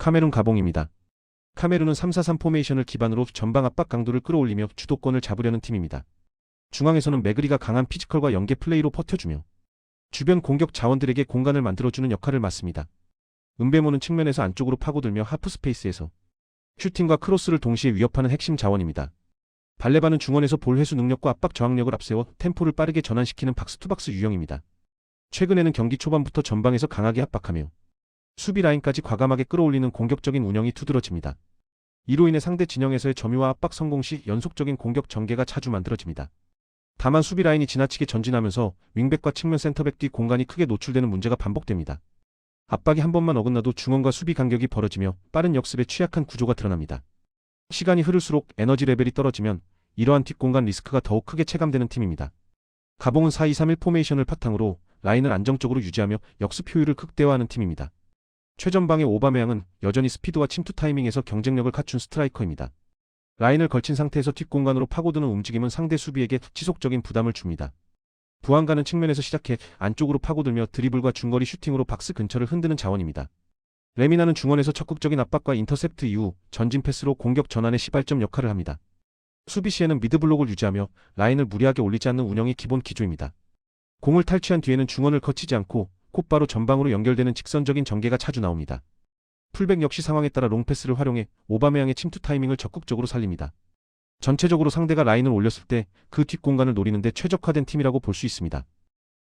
카메룬 가봉입니다. 카메룬은 3-4-3 포메이션을 기반으로 전방 압박 강도를 끌어올리며 주도권을 잡으려는 팀입니다. 중앙에서는 메그리가 강한 피지컬과 연계 플레이로 버텨주며 주변 공격 자원들에게 공간을 만들어주는 역할을 맡습니다. 은베모는 측면에서 안쪽으로 파고들며 하프 스페이스에서 슈팅과 크로스를 동시에 위협하는 핵심 자원입니다. 발레바는 중원에서 볼 회수 능력과 압박 저항력을 앞세워 템포를 빠르게 전환시키는 박스투박스 유형입니다. 최근에는 경기 초반부터 전방에서 강하게 압박하며 수비 라인까지 과감하게 끌어올리는 공격적인 운영이 두드러집니다. 이로 인해 상대 진영에서의 점유와 압박 성공 시 연속적인 공격 전개가 자주 만들어집니다. 다만 수비 라인이 지나치게 전진하면서 윙백과 측면 센터백 뒤 공간이 크게 노출되는 문제가 반복됩니다. 압박이 한 번만 어긋나도 중원과 수비 간격이 벌어지며 빠른 역습에 취약한 구조가 드러납니다. 시간이 흐를수록 에너지 레벨이 떨어지면 이러한 뒷공간 리스크가 더욱 크게 체감되는 팀입니다. 가봉은 4-2-3-1 포메이션을 바탕으로 라인을 안정적으로 유지하며 역습 효율을 극대화하는 팀입니다. 최전방의 오바메양은 여전히 스피드와 침투 타이밍에서 경쟁력을 갖춘 스트라이커입니다. 라인을 걸친 상태에서 뒷공간으로 파고드는 움직임은 상대 수비에게 지속적인 부담을 줍니다. 부안가는 측면에서 시작해 안쪽으로 파고들며 드리블과 중거리 슈팅으로 박스 근처를 흔드는 자원입니다. 레미나는 중원에서 적극적인 압박과 인터셉트 이후 전진 패스로 공격 전환의 시발점 역할을 합니다. 수비 시에는 미드블록을 유지하며 라인을 무리하게 올리지 않는 운영이 기본 기조입니다. 공을 탈취한 뒤에는 중원을 거치지 않고 곧바로 전방으로 연결되는 직선적인 전개가 자주 나옵니다. 풀백 역시 상황에 따라 롱패스를 활용해 오바메양의 침투 타이밍을 적극적으로 살립니다. 전체적으로 상대가 라인을 올렸을 때 그 뒷공간을 노리는데 최적화된 팀이라고 볼 수 있습니다.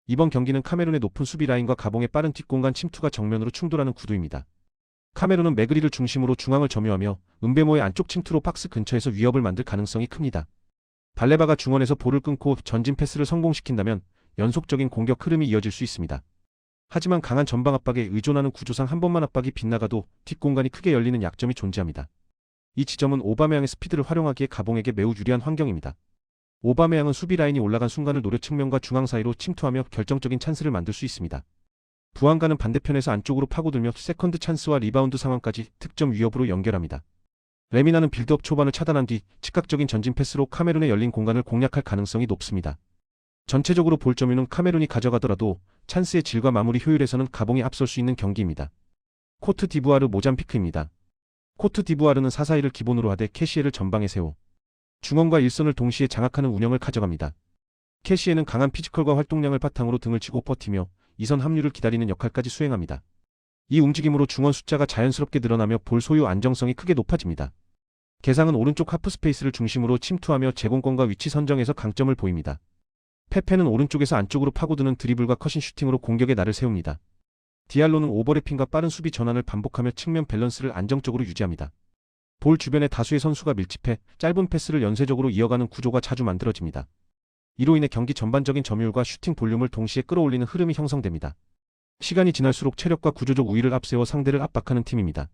이번 경기는 카메룬의 높은 수비 라인과 가봉의 빠른 뒷공간 침투가 정면으로 충돌하는 구도입니다. 카메룬은 메그리를 중심으로 중앙을 점유하며 은베모의 안쪽 침투로 박스 근처에서 위협을 만들 가능성이 큽니다. 발레바가 중원에서 볼을 끊고 전진 패스를 성공시킨다면 연속적인 공격 흐름이 이어질 수 있습니다. 하지만 강한 전방 압박에 의존하는 구조상 한 번만 압박이 빗나가도 뒷공간이 크게 열리는 약점이 존재합니다. 이 지점은 오바메양의 스피드를 활용하기에 가봉에게 매우 유리한 환경입니다. 오바메양은 수비 라인이 올라간 순간을 노려 측면과 중앙 사이로 침투하며 결정적인 찬스를 만들 수 있습니다. 부안가는 반대편에서 안쪽으로 파고들며 세컨드 찬스와 리바운드 상황까지 득점 위협으로 연결합니다. 레미나는 빌드업 초반을 차단한 뒤 즉각적인 전진 패스로 카메룬의 열린 공간을 공략할 가능성이 높습니다. 전체적으로 볼 점유는 카메룬이 가져가더라도 찬스의 질과 마무리 효율에서는 가봉이 앞설 수 있는 경기입니다. 코트 디부아르 모잠비크입니다. 코트 디부아르는 4-4-2를 기본으로 하되 캐시에를 전방에 세워 중원과 일선을 동시에 장악하는 운영을 가져갑니다. 캐시에는 강한 피지컬과 활동량을 바탕으로 등을 치고 버티며 이선 합류를 기다리는 역할까지 수행합니다. 이 움직임으로 중원 숫자가 자연스럽게 늘어나며 볼 소유 안정성이 크게 높아집니다. 개상은 오른쪽 하프 스페이스를 중심으로 침투하며 제공권과 위치 선정에서 강점을 보입니다. 페페는 오른쪽에서 안쪽으로 파고드는 드리블과 컷인 슈팅으로 공격의 날을 세웁니다. 디알로는 오버래핑과 빠른 수비 전환을 반복하며 측면 밸런스를 안정적으로 유지합니다. 볼 주변에 다수의 선수가 밀집해 짧은 패스를 연쇄적으로 이어가는 구조가 자주 만들어집니다. 이로 인해 경기 전반적인 점유율과 슈팅 볼륨을 동시에 끌어올리는 흐름이 형성됩니다. 시간이 지날수록 체력과 구조적 우위를 앞세워 상대를 압박하는 팀입니다.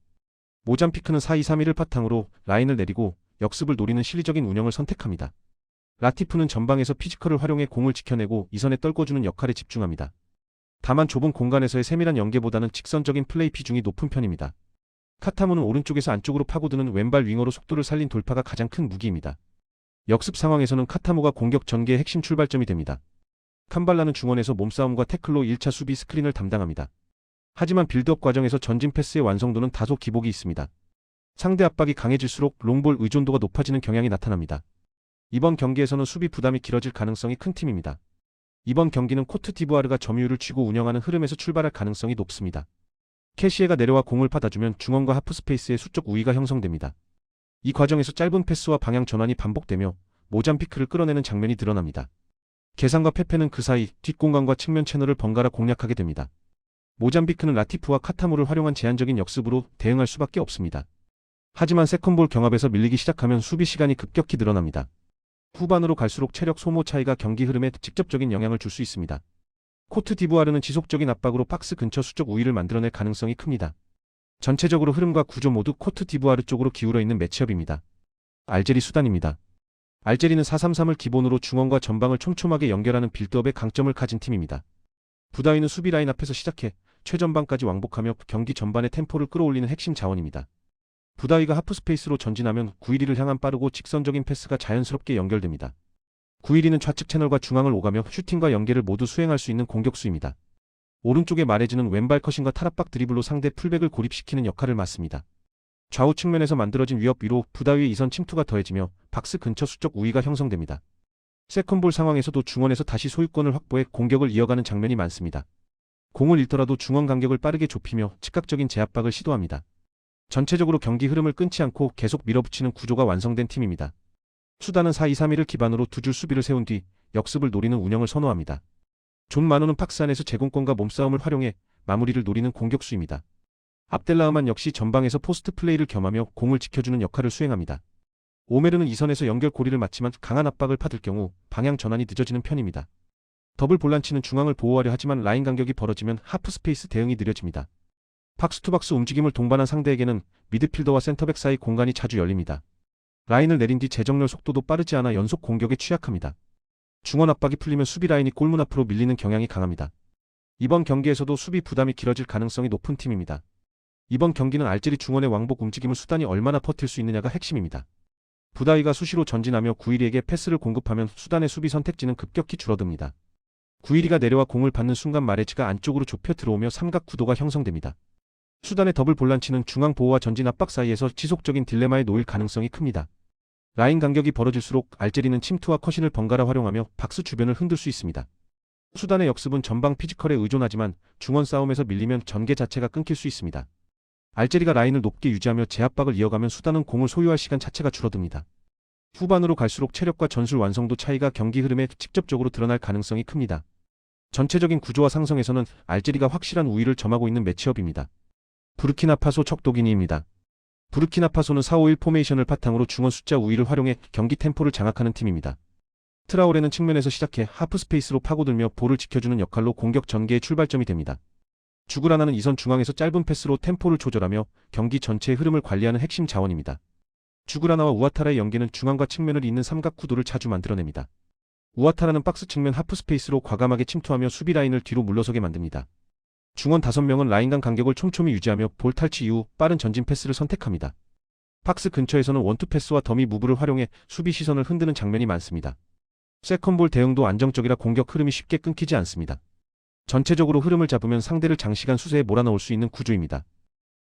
모잠비크는 4-2-3-1을 바탕으로 라인을 내리고 역습을 노리는 실리적인 운영을 선택합니다. 라티프는 전방에서 피지컬을 활용해 공을 지켜내고 이선에 떨궈주는 역할에 집중합니다. 다만 좁은 공간에서의 세밀한 연계보다는 직선적인 플레이 비중이 높은 편입니다. 카타무는 오른쪽에서 안쪽으로 파고드는 왼발 윙어로 속도를 살린 돌파가 가장 큰 무기입니다. 역습 상황에서는 카타무가 공격 전개의 핵심 출발점이 됩니다. 캄발라는 중원에서 몸싸움과 태클로 1차 수비 스크린을 담당합니다. 하지만 빌드업 과정에서 전진 패스의 완성도는 다소 기복이 있습니다. 상대 압박이 강해질수록 롱볼 의존도가 높아지는 경향이 나타납니다. 이번 경기에서는 수비 부담이 길어질 가능성이 큰 팀입니다. 이번 경기는 코트 디부아르가 점유율을 쥐고 운영하는 흐름에서 출발할 가능성이 높습니다. 캐시에가 내려와 공을 받아주면 중원과 하프 스페이스의 수적 우위가 형성됩니다. 이 과정에서 짧은 패스와 방향 전환이 반복되며 모잠비크를 끌어내는 장면이 드러납니다. 개상과 페페는 그 사이 뒷공간과 측면 채널을 번갈아 공략하게 됩니다. 모잠비크는 라티프와 카타무를 활용한 제한적인 역습으로 대응할 수밖에 없습니다. 하지만 세컨볼 경합에서 밀리기 시작하면 수비 시간이 급격히 늘어납니다. 후반으로 갈수록 체력 소모 차이가 경기 흐름에 직접적인 영향을 줄 수 있습니다. 코트 디부아르는 지속적인 압박으로 박스 근처 수적 우위를 만들어낼 가능성이 큽니다. 전체적으로 흐름과 구조 모두 코트 디부아르 쪽으로 기울어 있는 매치업입니다. 알제리 수단입니다. 알제리는 4-3-3을 기본으로 중원과 전방을 촘촘하게 연결하는 빌드업의 강점을 가진 팀입니다. 부다위는 수비 라인 앞에서 시작해 최전방까지 왕복하며 경기 전반의 템포를 끌어올리는 핵심 자원입니다. 부다위가 하프 스페이스로 전진하면 912를 향한 빠르고 직선적인 패스가 자연스럽게 연결됩니다. 912는 좌측 채널과 중앙을 오가며 슈팅과 연계를 모두 수행할 수 있는 공격수입니다. 오른쪽에 마레즈는 왼발 컷인과 탈압박 드리블로 상대 풀백을 고립시키는 역할을 맡습니다. 좌우 측면에서 만들어진 위협 위로 부다위의 이선 침투가 더해지며 박스 근처 수적 우위가 형성됩니다. 세컨볼 상황에서도 중원에서 다시 소유권을 확보해 공격을 이어가는 장면이 많습니다. 공을 잃더라도 중원 간격을 빠르게 좁히며 즉각적인 제압박을 시도합니다. 전체적으로 경기 흐름을 끊지 않고 계속 밀어붙이는 구조가 완성된 팀입니다. 수단은 4-2-3-1을 기반으로 두 줄 수비를 세운 뒤 역습을 노리는 운영을 선호합니다. 존 마노는 박스 안에서 제공권과 몸싸움을 활용해 마무리를 노리는 공격수입니다. 압델라흐만 역시 전방에서 포스트 플레이를 겸하며 공을 지켜주는 역할을 수행합니다. 오메르는 이선에서 연결 고리를 맞지만 강한 압박을 받을 경우 방향 전환이 늦어지는 편입니다. 더블 볼란치는 중앙을 보호하려 하지만 라인 간격이 벌어지면 하프 스페이스 대응이 느려집니다. 박스투박스 움직임을 동반한 상대에게는 미드필더와 센터백 사이 공간이 자주 열립니다. 라인을 내린 뒤 재정렬 속도도 빠르지 않아 연속 공격에 취약합니다. 중원 압박이 풀리면 수비 라인이 골문 앞으로 밀리는 경향이 강합니다. 이번 경기에서도 수비 부담이 길어질 가능성이 높은 팀입니다. 이번 경기는 알제리 중원의 왕복 움직임을 수단이 얼마나 버틸 수 있느냐가 핵심입니다. 부다위가 수시로 전진하며 구이리에게 패스를 공급하면 수단의 수비 선택지는 급격히 줄어듭니다. 구이리가 내려와 공을 받는 순간 마레즈가 안쪽으로 좁혀 들어오며 삼각 구도가 형성됩니다. 수단의 더블 볼란치는 중앙 보호와 전진 압박 사이에서 지속적인 딜레마에 놓일 가능성이 큽니다. 라인 간격이 벌어질수록 알제리는 침투와 컷신을 번갈아 활용하며 박스 주변을 흔들 수 있습니다. 수단의 역습은 전방 피지컬에 의존하지만 중원 싸움에서 밀리면 전개 자체가 끊길 수 있습니다. 알제리가 라인을 높게 유지하며 제압박을 이어가면 수단은 공을 소유할 시간 자체가 줄어듭니다. 후반으로 갈수록 체력과 전술 완성도 차이가 경기 흐름에 직접적으로 드러날 가능성이 큽니다. 전체적인 구조와 상성에서는 알제리가 확실한 우위를 점하고 있는 매치업입니다. 부르키나파소 척도기니입니다. 부르키나파소는 4-5-1 포메이션을 바탕으로 중원 숫자 우위를 활용해 경기 템포를 장악하는 팀입니다. 트라오레는 측면에서 시작해 하프 스페이스로 파고들며 볼을 지켜주는 역할로 공격 전개의 출발점이 됩니다. 주구라나는 이선 중앙에서 짧은 패스로 템포를 조절하며 경기 전체의 흐름을 관리하는 핵심 자원입니다. 주구라나와 우아타라의 연계는 중앙과 측면을 잇는 삼각 구도를 자주 만들어냅니다. 우아타라는 박스 측면 하프 스페이스로 과감하게 침투하며 수비 라인을 뒤로 물러서게 만듭니다. 중원 5명은 라인 간 간격을 촘촘히 유지하며 볼 탈취 이후 빠른 전진 패스를 선택합니다. 박스 근처에서는 원투 패스와 더미 무브를 활용해 수비 시선을 흔드는 장면이 많습니다. 세컨볼 대응도 안정적이라 공격 흐름이 쉽게 끊기지 않습니다. 전체적으로 흐름을 잡으면 상대를 장시간 수세에 몰아넣을 수 있는 구조입니다.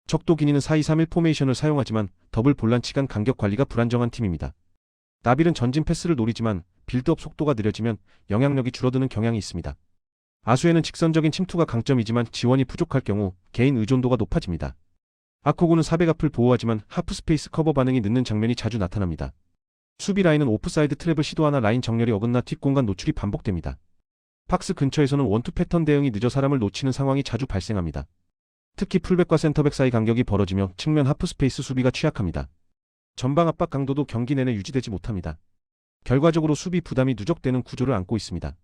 척도기니는 4-2-3-1 포메이션을 사용하지만 더블 볼란치 간 간격 관리가 불안정한 팀입니다. 나빌은 전진 패스를 노리지만 빌드업 속도가 느려지면 영향력이 줄어드는 경향이 있습니다. 아수에는 직선적인 침투가 강점이지만 지원이 부족할 경우 개인 의존도가 높아집니다. 아코고는 사백 앞을 보호하지만 하프 스페이스 커버 반응이 늦는 장면이 자주 나타납니다. 수비 라인은 오프사이드 트랩을 시도하나 라인 정렬이 어긋나 뒷공간 노출이 반복됩니다. 박스 근처에서는 원투 패턴 대응이 늦어 사람을 놓치는 상황이 자주 발생합니다. 특히 풀백과 센터백 사이 간격이 벌어지며 측면 하프 스페이스 수비가 취약합니다. 전방 압박 강도도 경기 내내 유지되지 못합니다. 결과적으로 수비 부담이 누적되는 구조를 안고 있습니다.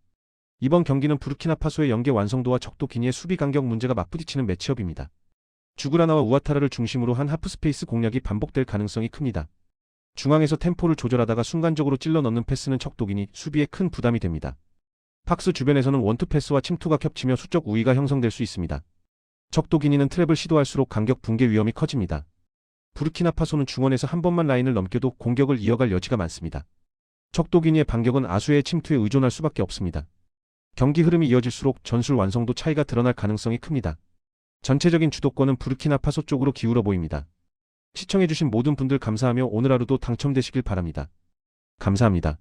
이번 경기는 부르키나파소의 연계 완성도와 척도기니의 수비 간격 문제가 맞부딪히는 매치업입니다. 주구라나와 우아타라를 중심으로 한 하프 스페이스 공략이 반복될 가능성이 큽니다. 중앙에서 템포를 조절하다가 순간적으로 찔러 넣는 패스는 척도기니 수비에 큰 부담이 됩니다. 박스 주변에서는 원투 패스와 침투가 겹치며 수적 우위가 형성될 수 있습니다. 척도기니는 트랩을 시도할수록 간격 붕괴 위험이 커집니다. 부르키나파소는 중원에서 한 번만 라인을 넘겨도 공격을 이어갈 여지가 많습니다. 척도기니의 반격은 아수의 침투에 의존할 수밖에 없습니다. 경기 흐름이 이어질수록 전술 완성도 차이가 드러날 가능성이 큽니다. 전체적인 주도권은 부르키나파소 쪽으로 기울어 보입니다. 시청해주신 모든 분들 감사하며 오늘 하루도 당첨되시길 바랍니다. 감사합니다.